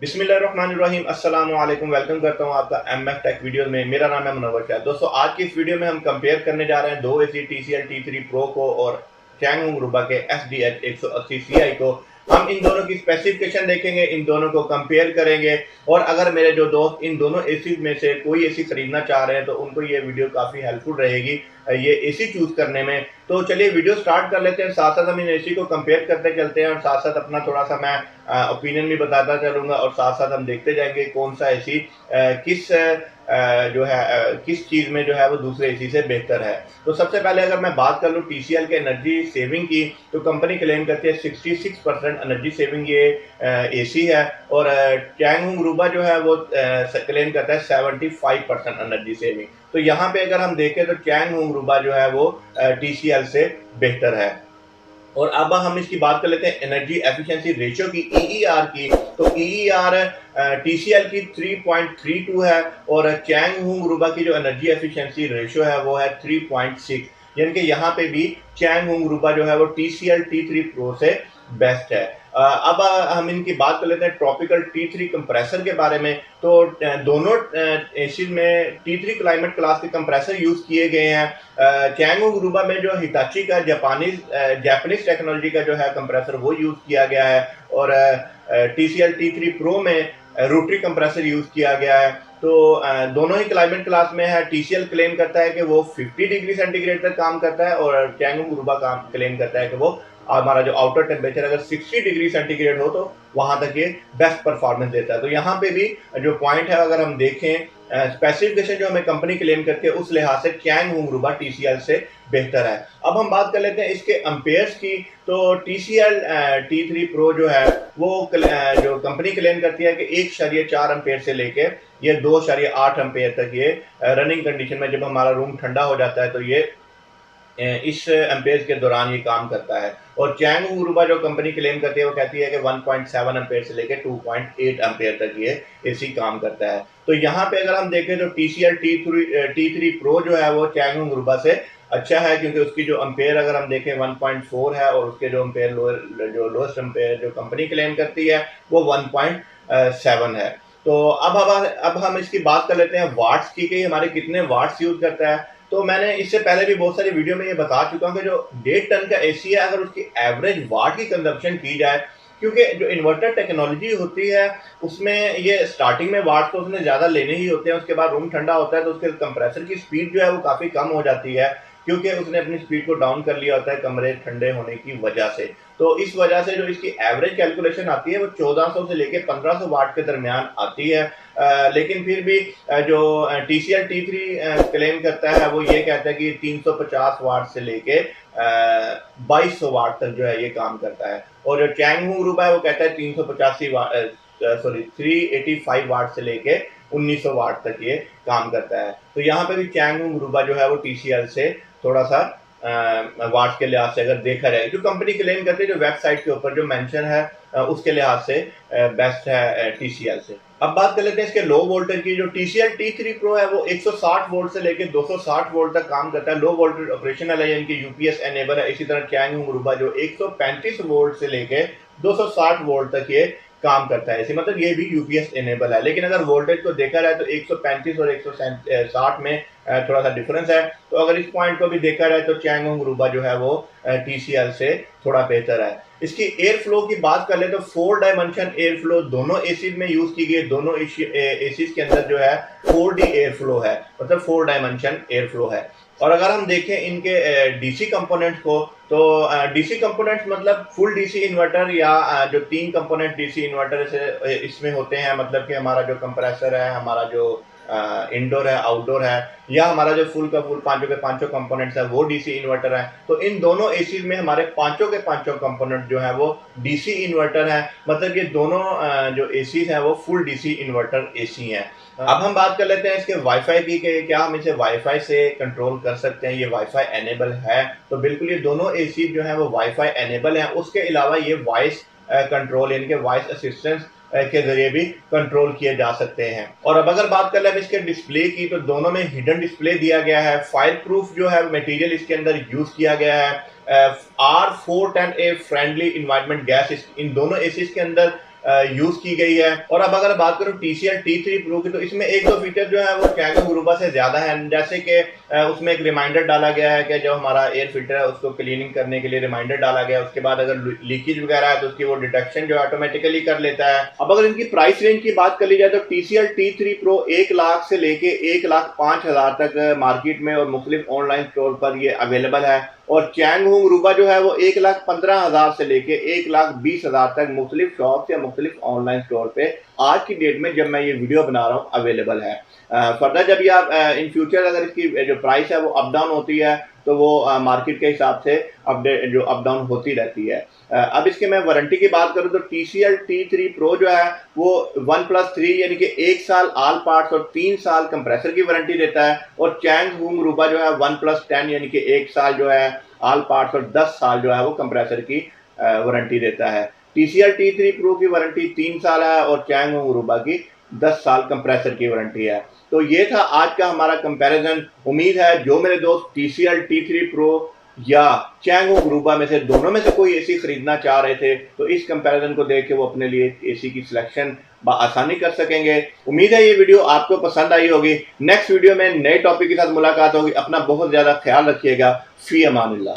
बिस्मिल्लाहिर्रहमानिर्रहीम अस्सलाम वालेकुम। वेलकम करता हूं आपका एमएफ टेक वीडियो में। मेरा नाम है मुनव्वर शाह। दोस्तों, आज की इस वीडियो में हम कंपेयर करने जा रहे हैं दो एसी TCL T3 Pro को और चैंगहुंग रुबा के SDH 180 CI को। हम इन दोनों की स्पेसिफिकेशन देखेंगे, इन दोनों को कंपेयर करेंगे और अगर मेरे जो दोस्त इन दोनों एसी में से कोई एसी खरीदना चाह रहे हैं तो उनको ये वीडियो काफ़ी हेल्पफुल रहेगी ये एसी चूज करने में। तो चलिए वीडियो स्टार्ट कर लेते हैं। साथ साथ हम इन एसी को कंपेयर करते चलते हैं और साथ साथ अपना थोड़ा सा मैं ओपिनियन भी बताता चलूंगा और साथ साथ हम देखते जाएंगे कौन सा एसी किस जो है किस चीज़ में जो है वो दूसरे एसी से बेहतर है। तो सबसे पहले अगर मैं बात कर लूँ TCL के एनर्जी सेविंग की, तो कंपनी क्लेम करती है 66% एनर्जी सेविंग ये एसी है और चैंगहुंग रुबा जो है वो क्लेम करता है 75% एनर्जी सेविंग। तो यहाँ पे अगर हम देखें तो चैंगहुंग रुबा जो है वो TCL से बेहतर है। और अब हम इसकी बात कर लेते हैं एनर्जी एफिशिएंसी रेशियो की, EER की। तो EER TCL की 3.32 है और चैंगहुंग रुबा की जो एनर्जी एफिशिएंसी रेशियो है वो है 3.6। यानी कि यहाँ पे भी चैंगहुंग रुबा जो है वो TCL T3 Pro से बेस्ट है। अब हम इनकी बात कर लेते हैं ट्रॉपिकल T3 कंप्रेसर के बारे में। तो दोनों एसी में T3 क्लाइमेट क्लास के कंप्रेसर यूज किए गए हैं। चैंगहुंग रुबा में जो हिताची का जापानीज टेक्नोलॉजी का जो है कंप्रेसर वो यूज किया गया है और TCL T3 Pro में रोटरी कंप्रेसर यूज किया गया है। तो दोनों ही क्लाइमेट क्लास में है। TCL क्लेम करता है कि वो 50 डिग्री सेंटीग्रेड तक काम करता है और चैंगहुंग रुबा काम क्लेम करता है कि वो हमारा जो आउटर टेम्परेचर अगर 60 डिग्री सेंटीग्रेड हो तो वहां तक ये बेस्ट परफॉर्मेंस देता है। तो यहाँ पे भी जो पॉइंट है अगर हम देखें स्पेसिफिकेशन जो हमें कंपनी क्लेम करती है उस लिहाज से चैंगहुंग रुबा TCL से बेहतर है। अब हम बात कर लेते हैं इसके एम्पेयर्स की। तो TCL T3 Pro जो है वो जो कंपनी क्लेम करती है कि 1.4 एम्पेयर से लेके ये 2.8 एम्पेयर तक ये रनिंग कंडीशन में जब हमारा रूम ठंडा हो जाता है तो ये इस एम्पेयर के दौरान ये काम करता है। और चैंगहुंग रुबा जो कंपनी क्लेम करती है वो कहती है कि 1.7 एम्पेयर से लेकर 2.8 एम्पेयर तक ये एसी काम करता है। तो यहाँ पे अगर हम देखें तो TCL T3 Pro जो है वो चैंगहुंग रुबा से अच्छा है क्योंकि उसकी जो एम्पेयर अगर हम देखें 1.4 है और उसके जो एम्पेयर लोएस्ट एम्पेयर जो कंपनी क्लेम करती है वो 1.7 है। तो अब हम इसकी बात कर लेते हैं वाट्स की कि हमारे कितने वाट्स यूज करता है। तो मैंने इससे पहले भी बहुत सारी वीडियो में ये बता चुका हूँ कि जो 1.5 टन का एसी है अगर उसकी एवरेज वाट की कंजप्शन की जाए, क्योंकि जो इन्वर्टर टेक्नोलॉजी होती है उसमें ये स्टार्टिंग में वाट तो उसने ज़्यादा लेने ही होते हैं, उसके बाद रूम ठंडा होता है तो उसके कंप्रेसर की स्पीड जो है वो काफ़ी कम हो जाती है क्योंकि उसने अपनी स्पीड को डाउन कर लिया होता है कमरे ठंडे होने की वजह से। तो इस वजह से जो इसकी एवरेज कैलकुलेशन आती है वो 1400 से लेके 1500 वाट के दरमियान आती है। लेकिन फिर भी जो TCL T3 क्लेम करता है वो ये कहता है कि 350 वाट से लेके 2200 वाट तक जो है ये काम करता है। और जो चैंगहुंग रुबा है वो कहता है 385 वाट 385 वाट से लेके 1900 वाट तक ये काम करता है। तो यहाँ पे भी चैंगहुंग रुबा जो है वो TCL से थोड़ा सा वाट के लिहाज से अगर देखा जाए जो कंपनी क्लेम करती है जो वेबसाइट के ऊपर जो मेंशन है उसके लिहाज से बेस्ट है TCL से। अब बात कर लेते हैं इसके लो वोल्टेज की। जो TCL T3 Pro है वो 160 वोल्ट से लेकर 260 वोल्ट तक काम करता है। लो वोल्टेज ऑपरेशनल है, इनकी UPS एनेबल है। इसी तरह चैंगहुंग रुबा जो 135 वोल्ट से लेकर 260 वोल्ट तक ये काम करता है। इसी मतलब ये भी UPS एनेबल है। लेकिन अगर वोल्टेज को देखा जाए तो 135 और 160 में थोड़ा सा डिफरेंस है। तो अगर इस पॉइंट को भी देखा जाए तो चैंगहुंग रुबा जो है वो TCL से थोड़ा बेहतर है। इसकी एयर फ्लो की बात कर ले तो 4 डायमेंशन एयर फ्लो दोनों एसी में यूज की गई। दोनों एसीज के अंदर जो है 4D एयर फ्लो है, मतलब 4 डायमेंशन एयर फ्लो है। और अगर हम देखें इनके DC कंपोनेंट्स को तो DC कंपोनेंट्स मतलब फुल DC इन्वर्टर या जो 3 कंपोनेंट DC इन्वर्टर से इसमें होते हैं, मतलब कि हमारा जो कंप्रेसर है, हमारा जो इंडोर है, आउटडोर है, या हमारा जो फुल का फुल पांचों के पांचों कंपोनेंट्स है वो DC इन्वर्टर है। तो इन दोनों एसी में हमारे पांचों के पांचों कंपोनेंट जो है वो DC इन्वर्टर है, मतलब ये दोनों जो एसी हैं वो फुल DC इन्वर्टर एसी हैं। अब हम बात कर लेते हैं इसके वाईफाई की कि क्या हम इसे वाईफाई से कंट्रोल कर सकते हैं, ये वाईफाई एनेबल है। तो बिल्कुल ये दोनों एसी जो है वो वाईफाई एनेबल है। उसके अलावा ये वॉइस कंट्रोल यानी कि वॉइस असिस्टेंस के जरिए भी कंट्रोल किए जा सकते हैं। और अब अगर बात कर ले इसके डिस्प्ले की तो दोनों में हिडन डिस्प्ले दिया गया है। फायर प्रूफ जो है मटेरियल इसके अंदर यूज किया गया है। R410A friendly environment gas in दोनों एसीज के अंदर यूज की गई है। और अब अगर बात करूं TCL T3 Pro की, तो इसमें एक दो फीचर जो है वो कैंगो गुरुबा से ज्यादा है। जैसे कि उसमें एक रिमाइंडर डाला गया है कि जो हमारा एयर फिल्टर है उसको क्लीनिंग करने के लिए रिमाइंडर डाला गया है। उसके बाद अगर लीकेज वगैरह है तो उसकी वो डिटेक्शन जो ऑटोमेटिकली कर लेता है। अब अगर इनकी प्राइस रेंज की बात कर ली जाए तो TCL T3 Pro 1 लाख से लेके 1,05,000 तक मार्केट में और मुख्तलिफ ऑनलाइन स्टोर पर ये अवेलेबल है। और चैंगहुंग रूबा जो है वो 1,15,000 से लेके 1,20,000 तक मुख्तलिफ शॉप या मुख्तलिफ ऑनलाइन स्टोर पे आज की डेट में जब मैं ये वीडियो बना रहा हूँ अवेलेबल है। फर्दर जब ये आप इन फ्यूचर अगर इसकी जो प्राइस है वो अप डाउन होती है तो वो मार्केट के हिसाब से अपडेट जो अप डाउन होती रहती है। अब इसके मैं वारंटी की बात करूं तो TCL T3 Pro जो है वो 1+3 यानी कि 1 साल ऑल पार्ट्स और 3 साल कंप्रेसर की वारंटी देता है। और चैंगहुंग रूबा जो है 1+10 यानी कि 1 साल जो है ऑल पार्ट्स और 10 साल जो है वो कंप्रेसर की वारंटी देता है। TCL T3 Pro की वारंटी 3 साल है और चैंगहुंग रूबा की 10 साल कंप्रेसर की वारंटी है। तो ये था आज का हमारा कंपैरिजन। उम्मीद है जो मेरे दोस्त TCL T3 Pro या चैंगहुंग रूबा में से दोनों में से कोई एसी खरीदना चाह रहे थे तो इस कंपैरिजन को देख के वो अपने लिए एसी की सिलेक्शन आसानी कर सकेंगे। उम्मीद है ये वीडियो आपको पसंद आई होगी। नेक्स्ट वीडियो में नए टॉपिक के साथ मुलाकात होगी। अपना बहुत ज्यादा ख्याल रखिएगा। फी अमानिल्लाह।